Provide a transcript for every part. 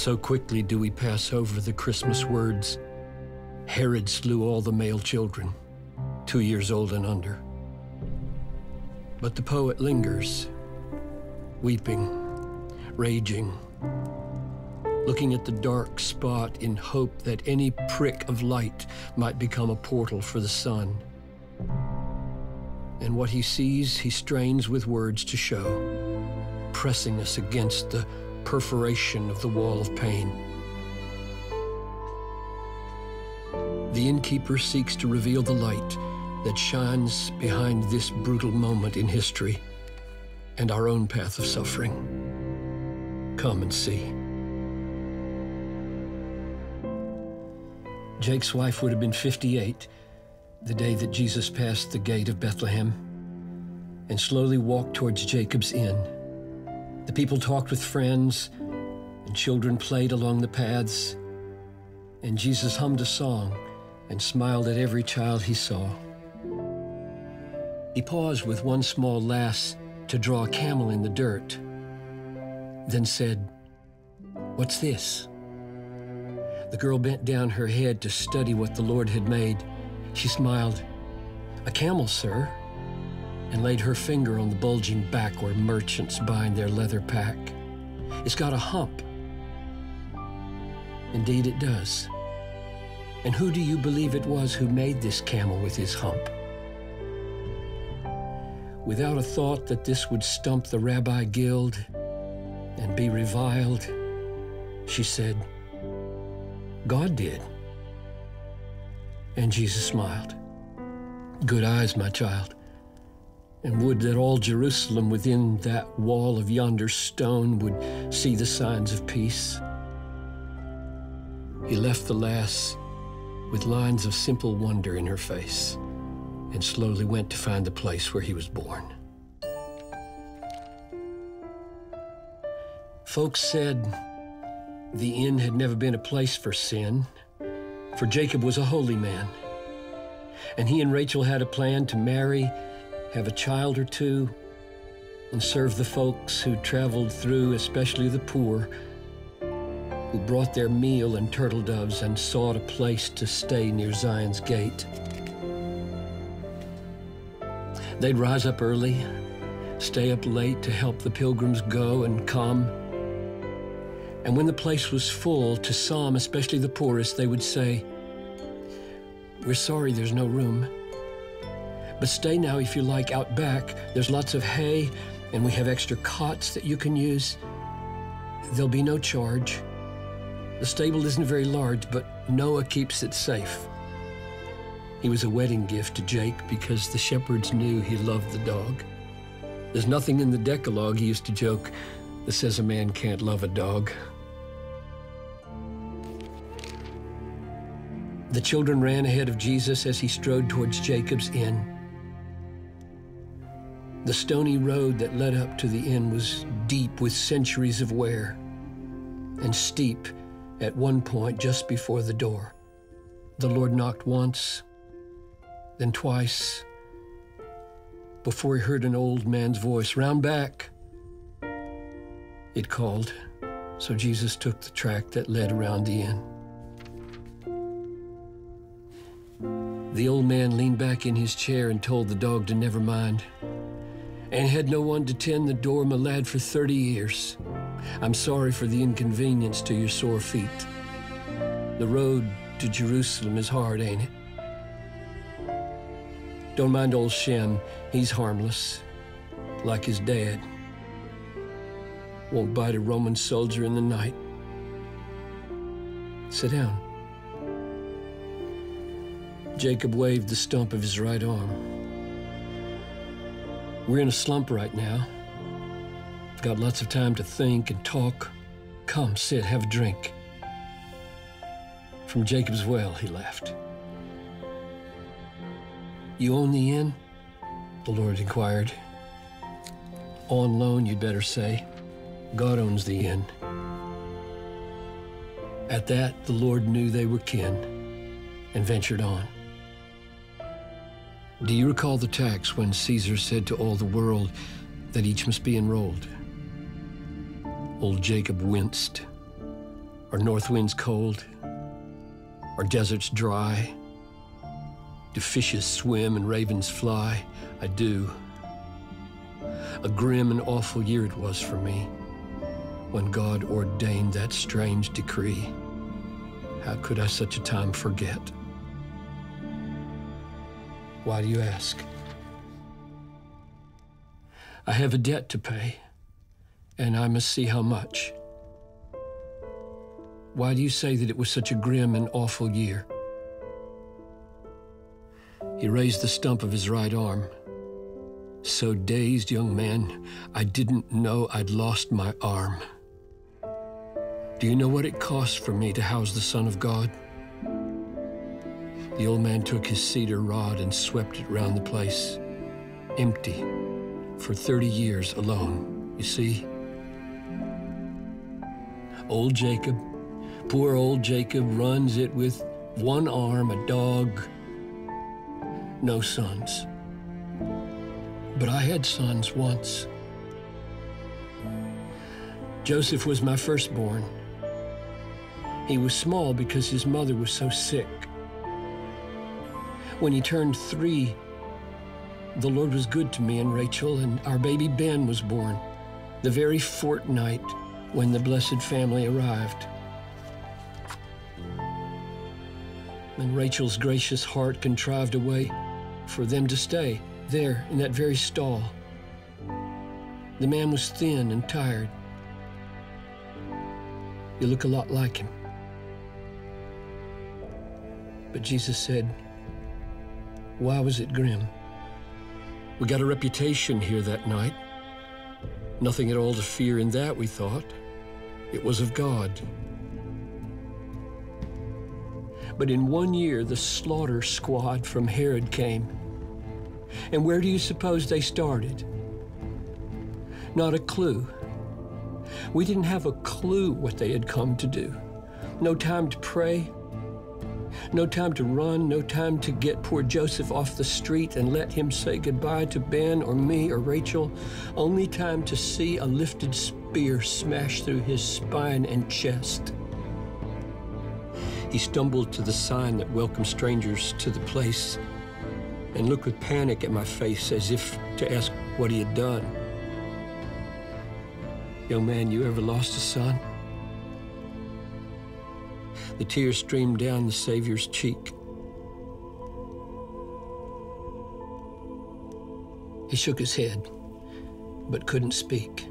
So quickly do we pass over the Christmas words. Herod slew all the male children, 2 years old and under. But the poet lingers, weeping, raging, looking at the dark spot in hope that any prick of light might become a portal for the sun. And what he sees, he strains with words to show, pressing us against the perforation of the wall of pain. The innkeeper seeks to reveal the light that shines behind this brutal moment in history and our own path of suffering. Come and see. Jake's wife would have been 58 the day that Jesus passed the gate of Bethlehem and slowly walked towards Jacob's Inn. The people talked with friends, and children played along the paths, and Jesus hummed a song and smiled at every child he saw. He paused with one small lass to draw a camel in the dirt, then said, "What's this?" The girl bent down her head to study what the Lord had made. She smiled, "A camel, sir," and laid her finger on the bulging back where merchants bind their leather pack. "It's got a hump." Indeed it does. And who do you believe it was who made this camel with his hump? Without a thought that this would stump the rabbi guild and be reviled, she said, "God did." And Jesus smiled. "Good eyes, my child. And would that all Jerusalem within that wall of yonder stone would see the signs of peace." He left the lass with lines of simple wonder in her face and slowly went to find the place where he was born. Folks said the inn had never been a place for sin, for Jacob was a holy man, and he and Rachel had a plan to marry, have a child or two, and serve the folks who traveled through, especially the poor, who brought their meal and turtle doves and sought a place to stay near Zion's gate. They'd rise up early, stay up late to help the pilgrims go and come. And when the place was full, to some, especially the poorest, they would say, "We're sorry there's no room. But stay now if you like out back. There's lots of hay, and we have extra cots that you can use. There'll be no charge. The stable isn't very large, but Noah keeps it safe." He was a wedding gift to Jake because the shepherds knew he loved the dog. There's nothing in the Decalogue, he used to joke, that says a man can't love a dog. The children ran ahead of Jesus as he strode towards Jacob's Inn. The stony road that led up to the inn was deep with centuries of wear and steep at one point just before the door. The Lord knocked once, then twice, before he heard an old man's voice, "Round back." It called, so Jesus took the track that led around the inn. The old man leaned back in his chair and told the dog to never mind. "And had no one to tend the door, my lad, for 30 years. I'm sorry for the inconvenience to your sore feet. The road to Jerusalem is hard, ain't it? Don't mind old Shem, he's harmless, like his dad. Won't bite a Roman soldier in the night. Sit down." Jacob waved the stump of his right arm. "We're in a slump right now. Got lots of time to think and talk. Come, sit, have a drink." "From Jacob's well," he laughed. "You own the inn?" the Lord inquired. "On loan, you'd better say. God owns the inn." At that, the Lord knew they were kin and ventured on. "Do you recall the tax when Caesar said to all the world that each must be enrolled?" Old Jacob winced. Are north winds cold? Are deserts dry? Do fishes swim and ravens fly? I do. A grim and awful year it was for me when God ordained that strange decree. How could I such a time forget? Why do you ask? I have a debt to pay, and I must see how much. Why do you say that it was such a grim and awful year? He raised the stump of his right arm. So dazed, young man, I didn't know I'd lost my arm. Do you know what it cost for me to house the Son of God? The old man took his cedar rod and swept it round the place, empty, for 30 years alone, you see? Old Jacob, poor old Jacob, runs it with one arm, a dog, no sons. But I had sons once. Joseph was my firstborn. He was small because his mother was so sick. When he turned 3, the Lord was good to me and Rachel, and our baby Ben was born, the very fortnight when the blessed family arrived. And Rachel's gracious heart contrived a way for them to stay there in that very stall. The man was thin and tired. You look a lot like him. But Jesus said, why was it grim? We got a reputation here that night. Nothing at all to fear in that, we thought. It was of God. But in 1 year, the slaughter squad from Herod came. And where do you suppose they started? Not a clue. We didn't have a clue what they had come to do. No time to pray, no time to run, no time to get poor Joseph off the street and let him say goodbye to Ben or me or Rachel. Only time to see a lifted spear smash through his spine and chest. He stumbled to the sign that welcomed strangers to the place and looked with panic at my face as if to ask what he had done. Young man, you ever lost a son? The tears streamed down the Savior's cheek. He shook his head, but couldn't speak.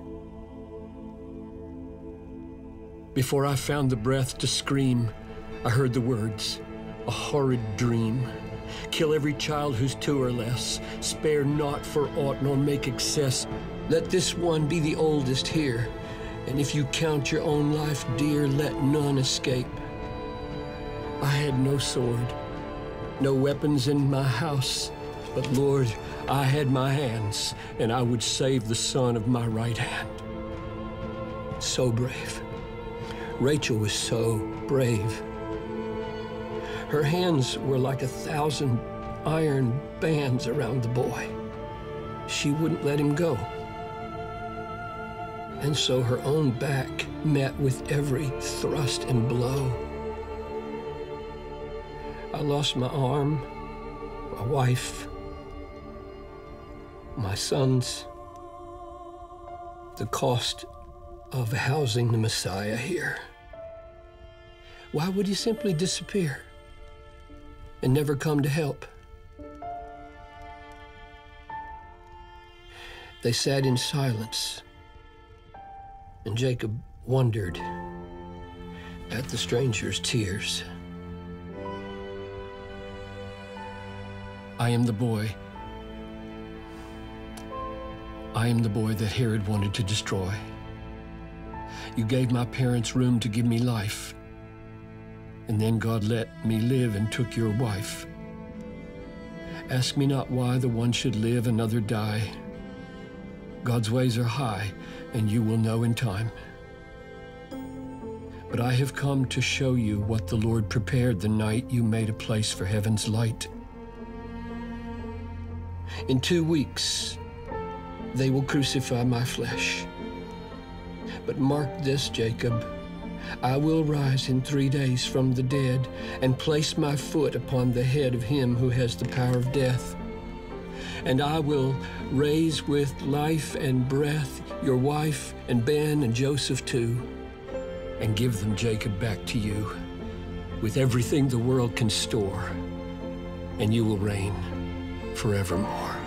Before I found the breath to scream, I heard the words, a horrid dream. Kill every child who's 2 or less. Spare not for aught, nor make excess. Let this one be the oldest here. And if you count your own life dear, let none escape. I had no sword, no weapons in my house. But Lord, I had my hands, and I would save the son of my right hand. So brave. Rachel was so brave. Her hands were like 1,000 iron bands around the boy. She wouldn't let him go. And so her own back met with every thrust and blow. I lost my arm, my wife, my sons, the cost of housing the Messiah here. Why would he simply disappear and never come to help? They sat in silence, and Jacob wondered at the stranger's tears. I am the boy. I am the boy that Herod wanted to destroy. You gave my parents room to give me life, and then God let me live and took your wife. Ask me not why the one should live, another die. God's ways are high, and you will know in time. But I have come to show you what the Lord prepared the night you made a place for heaven's light. In 2 weeks, they will crucify my flesh. But mark this, Jacob, I will rise in 3 days from the dead and place my foot upon the head of him who has the power of death. And I will raise with life and breath your wife and Ben and Joseph too, and give them, Jacob, back to you with everything the world can store, and you will reign forevermore.